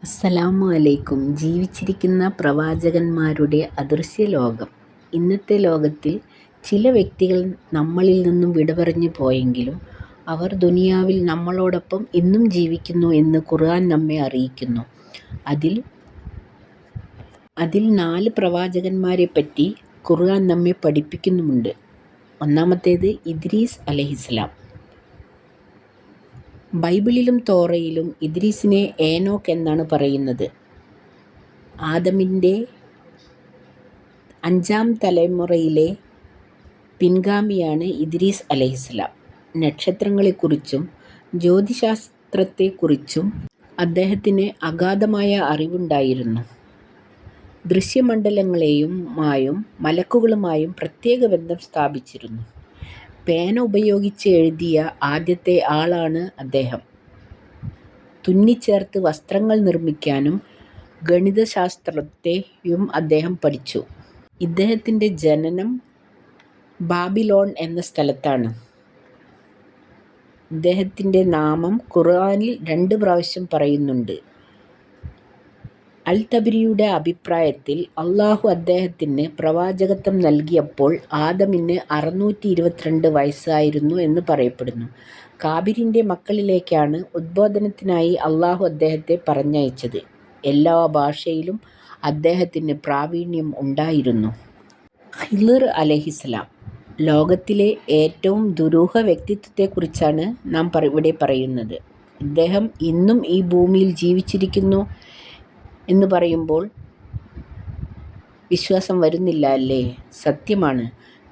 അസ്സലാമു അലൈക്കും. ജീവിച്ചിരിക്കുന്ന പ്രവാചകന്മാരുടെ അദൃശ്യ ലോകം. ഇന്നത്തെ ലോകത്തിൽ ചില വ്യക്തികൾ നമ്മളിൽ നിന്നും വിടപറഞ്ഞു പോയെങ്കിലും അവർ ദുനിയാവിൽ നമ്മളോടൊപ്പം ഇന്നും ജീവിക്കുന്നു എന്ന് ഖുർആൻ നമ്മെ അറിയിക്കുന്നു. അതിൽ 4 പ്രവാചകന്മാരെപ്പറ്റി ഖുർആൻ നമ്മെ പഠിപ്പിക്കുന്നുമുണ്ട്. ഒന്നാമത്തേത് ഇദ്രീസ് അലൈഹിസ്സലാം. ബൈബിളിലും തോറയിലും ഇദ്രീസിനെ ഏനോക്ക് എന്നാണ് പറയുന്നത്. ആദമിൻ്റെ 5-ാം തലമുറയിലെ പിൻഗാമിയാണ് ഇദ്രീസ് അലൈഹിസ്സലാം. നക്ഷത്രങ്ങളെക്കുറിച്ചും ജ്യോതിശാസ്ത്രത്തെക്കുറിച്ചും അദ്ദേഹത്തിന് അഗാധമായ അറിവുണ്ടായിരുന്നു. ദൃശ്യമണ്ഡലങ്ങളുമായും മലക്കുകളുമായും പ്രത്യേക ബന്ധം സ്ഥാപിച്ചിരുന്നു. പേന ഉപയോഗിച്ച് എഴുതിയ ആദ്യത്തെ ആളാണ് അദ്ദേഹം. തുന്നിച്ചേർത്ത് വസ്ത്രങ്ങൾ നിർമ്മിക്കാനും ഗണിതശാസ്ത്രത്തെയും അദ്ദേഹം പഠിച്ചു. ഇദ്ദേഹത്തിൻ്റെ ജനനം ബാബിലോൺ എന്ന സ്ഥലത്താണ്. ഇദ്ദേഹത്തിൻ്റെ നാമം ഖുർആനിൽ 2 പ്രാവശ്യം പറയുന്നുണ്ട്. അൽ-തബരിയുടെ അഭിപ്രായത്തിൽ അള്ളാഹു അദ്ദേഹത്തിന് പ്രവാചകത്വം നൽകിയപ്പോൾ ആദമിന് 622 വയസ്സായിരുന്നു എന്ന് പറയപ്പെടുന്നു. കാബിരിൻ്റെ മക്കളിലേക്കാണ് ഉദ്ബോധനത്തിനായി അള്ളാഹു അദ്ദേഹത്തെ പറഞ്ഞയച്ചത്. എല്ലാ ഭാഷയിലും അദ്ദേഹത്തിന് പ്രാവീണ്യം ഉണ്ടായിരുന്നു. ഖിളിർ അലൈഹിസ്സലാം. ലോകത്തിലെ ഏറ്റവും ദുരൂഹ വ്യക്തിത്വത്തെക്കുറിച്ചാണ് നാം ഇവിടെ പറയുന്നത്. ഇദ്ദേഹം ഇന്നും ഈ ഭൂമിയിൽ ജീവിച്ചിരിക്കുന്നു എന്ന് പറയുമ്പോൾ വിശ്വാസം വരുന്നില്ല അല്ലേ? സത്യമാണ്.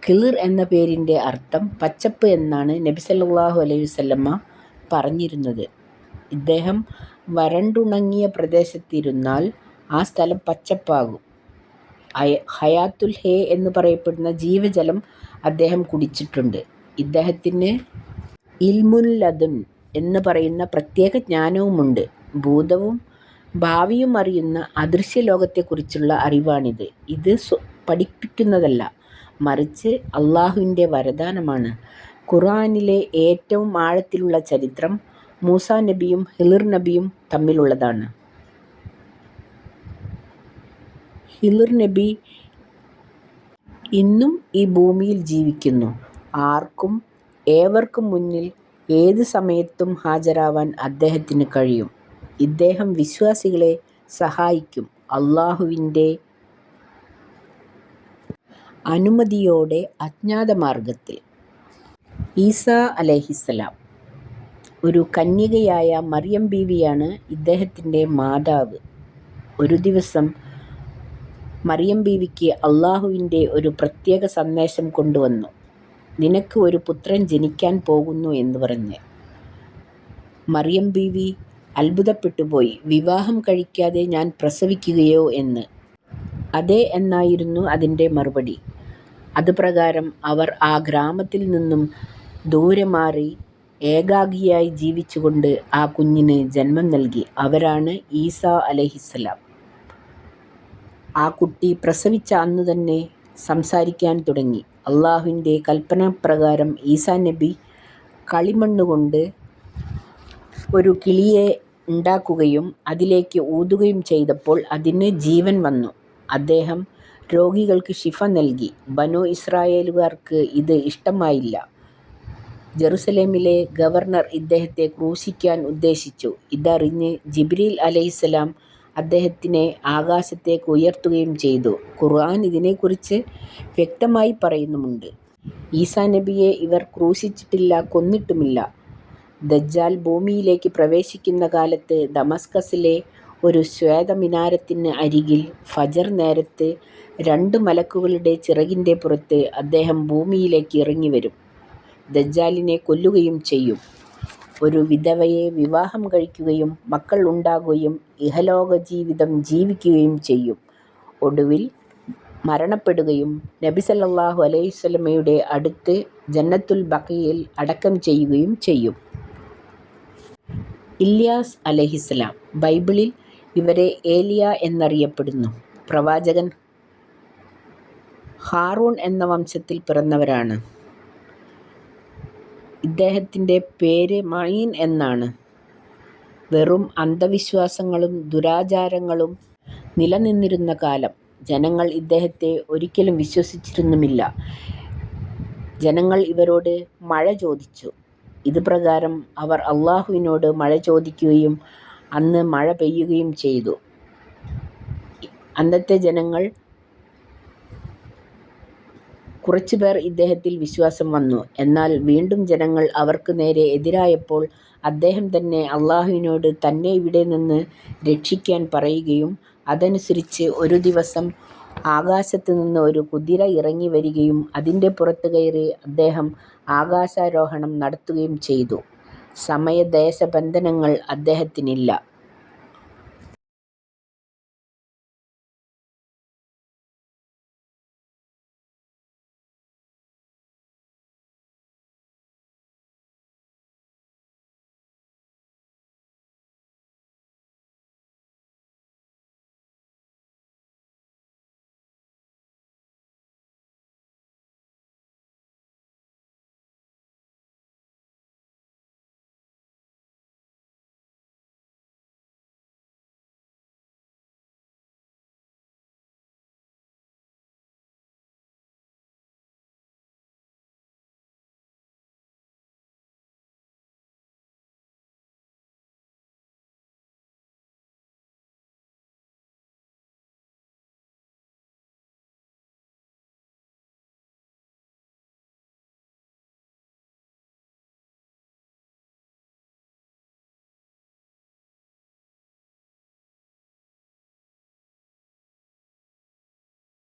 ഖിളിർ എന്ന പേരിൻ്റെ അർത്ഥം പച്ചപ്പ് എന്നാണ് നബി സല്ലല്ലാഹു അലൈഹി വസല്ലമ പറഞ്ഞിരുന്നത്. ഇദ്ദേഹം വരണ്ടുണങ്ങിയ പ്രദേശത്തിരുന്നാൽ ആ സ്ഥലം പച്ചപ്പാകും. ഹയാത്തുൽ ഹേ എന്ന് പറയപ്പെടുന്ന ജീവജലം അദ്ദേഹം കുടിച്ചിട്ടുണ്ട്. ഇദ്ദേഹത്തിന് ഇൽമുൽ ലദുൻ എന്ന് പറയുന്ന പ്രത്യേക ജ്ഞാനവുമുണ്ട്. ഭൂതവും ഭാവിയും അറിയുന്ന അദൃശ്യ ലോകത്തെക്കുറിച്ചുള്ള അറിവാണിത്. ഇത് പഠിപ്പിക്കുന്നതല്ല, മറിച്ച് അള്ളാഹുവിൻ്റെ വരദാനമാണ്. ഖുർആനിലെ ഏറ്റവും ആഴത്തിലുള്ള ചരിത്രം മൂസാ നബിയും ഖിളിർ നബിയും തമ്മിലുള്ളതാണ്. ഖിളിർ നബി ഇന്നും ഈ ഭൂമിയിൽ ജീവിക്കുന്നു. ഏവർക്കും മുന്നിൽ ഏത് സമയത്തും ഹാജരാവാൻ അദ്ദേഹത്തിന് കഴിയും. ഇദ്ദേഹം വിശ്വാസികളെ സഹായിക്കും. അള്ളാഹുവിൻ്റെ അനുമതിയോടെ അജ്ഞാത മാർഗത്തിൽ. ഈസാ അലൈഹിസ്സലാം. ഒരു കന്യകയായ മറിയം ബീവിയാണ് ഇദ്ദേഹത്തിൻ്റെ മാതാവ്. ഒരു ദിവസം മറിയം ബീവിക്ക് അള്ളാഹുവിൻ്റെ ഒരു പ്രത്യേക സന്ദേശം കൊണ്ടുവന്നു. നിനക്ക് ഒരു പുത്രൻ ജനിക്കാൻ പോകുന്നു എന്ന് പറഞ്ഞ്. മറിയം ബീവി അത്ഭുതപ്പെട്ടുപോയി. വിവാഹം കഴിക്കാതെ ഞാൻ പ്രസവിക്കുകയോ എന്ന്. അതെ എന്നായിരുന്നു അതിൻ്റെ മറുപടി. അതുപ്രകാരം അവർ ആ ഗ്രാമത്തിൽ നിന്നും ദൂരെ മാറി ഏകാകിയായി ജീവിച്ചുകൊണ്ട് ആ കുഞ്ഞിന് ജന്മം നൽകി. അവരാണ് ഈസാ അലൈഹിസ്സലാം. ആ കുട്ടി പ്രസവിച്ച അന്നു തന്നെ സംസാരിക്കാൻ തുടങ്ങി. അള്ളാഹുവിൻ്റെ കൽപ്പനാപ്രകാരം ഈസാ നബി കളിമണ്ണുകൊണ്ട് ഒരു കിളിയെ ഉണ്ടാക്കുകയും അതിലേക്ക് ഊതുകയും ചെയ്തപ്പോൾ അതിന് ജീവൻ വന്നു. അദ്ദേഹം രോഗികൾക്ക് ശിഫ നൽകി. ബനൂ ഇസ്രായേലുകാർക്ക് ഇത് ഇഷ്ടമായില്ല. ജെറുസലേമിലെ ഗവർണർ ഇദ്ദേഹത്തെ ക്രൂശിക്കാൻ ഉദ്ദേശിച്ചു. ഇതറിഞ്ഞ് ജിബ്രീൽ അലൈഹിസ്സലാം അദ്ദേഹത്തിനെ ആകാശത്തേക്ക് ഉയർത്തുകയും ചെയ്തു. ഖുർആൻ ഇതിനെക്കുറിച്ച് വ്യക്തമായി പറയുന്നുമുണ്ട്. ഈസാ നബിയെ ഇവർ ക്രൂശിച്ചിട്ടില്ല, കൊന്നിട്ടുമില്ല. ദജ്ജാൽ ഭൂമിയിലേക്ക് പ്രവേശിക്കുന്ന കാലത്ത് ദമസ്കസിലെ ഒരു ശ്വേതമിനാരത്തിന് അരികിൽ ഫജർ നേരത്ത് 2 മലക്കുകളുടെ ചിറകിൻ്റെ പുറത്ത് അദ്ദേഹം ഭൂമിയിലേക്ക് ഇറങ്ങിവരും. ദജ്ജാലിനെ കൊല്ലുകയും ചെയ്യും. ഒരു വിധവയെ വിവാഹം കഴിക്കുകയും മക്കൾ ഉണ്ടാകുകയും ഇഹലോക ജീവിതം ജീവിക്കുകയും ചെയ്യും. ഒടുവിൽ മരണപ്പെടുകയും നബി സല്ലല്ലാഹു അലൈഹി വസല്ലമയുടെ അടുത്ത് ജന്നത്തുൽ ബഖീയിൽ അടക്കം ചെയ്യുകയും ചെയ്യും. ഇല്യാസ് അലൈഹിസ്സലാം. ബൈബിളിൽ ഇവരെ ഏലിയ എന്നറിയപ്പെടുന്നു. പ്രവാചകൻ ഹാറൂൺ എന്ന വംശത്തിൽ പിറന്നവരാണ്. ഇദ്ദേഹത്തിൻ്റെ പേര് മഈൻ എന്നാണ്. വെറും അന്ധവിശ്വാസങ്ങളും ദുരാചാരങ്ങളും നിലനിന്നിരുന്ന കാലം. ജനങ്ങൾ ഇദ്ദേഹത്തെ ഒരിക്കലും വിശ്വസിച്ചിരുന്നുമില്ല. ജനങ്ങൾ ഇവരോട് മഴ ചോദിച്ചു. ഇത് പ്രകാരം അവർ അള്ളാഹുവിനോട് മഴ ചോദിക്കുകയും അന്ന് മഴ പെയ്യുകയും ചെയ്തു. അന്നത്തെ ജനങ്ങൾ കുറച്ചുപേർ ഇദ്ദേഹത്തിൽ വിശ്വാസം വന്നു. എന്നാൽ വീണ്ടും ജനങ്ങൾ അവർക്ക് നേരെ എതിരായപ്പോൾ അദ്ദേഹം തന്നെ അള്ളാഹുവിനോട് തന്നെ ഇവിടെ നിന്ന് രക്ഷിക്കാൻ പറയുകയും അതനുസരിച്ച് ഒരു ദിവസം ആകാശത്ത് നിന്ന് ഒരു കുതിര ഇറങ്ങി വരികയും അതിൻ്റെ പുറത്ത് കയറി അദ്ദേഹം ആകാശാരോഹണം നടത്തുകയും ചെയ്തു. സമയ ദേശ ബന്ധനങ്ങൾ അദ്ദേഹത്തിനില്ല.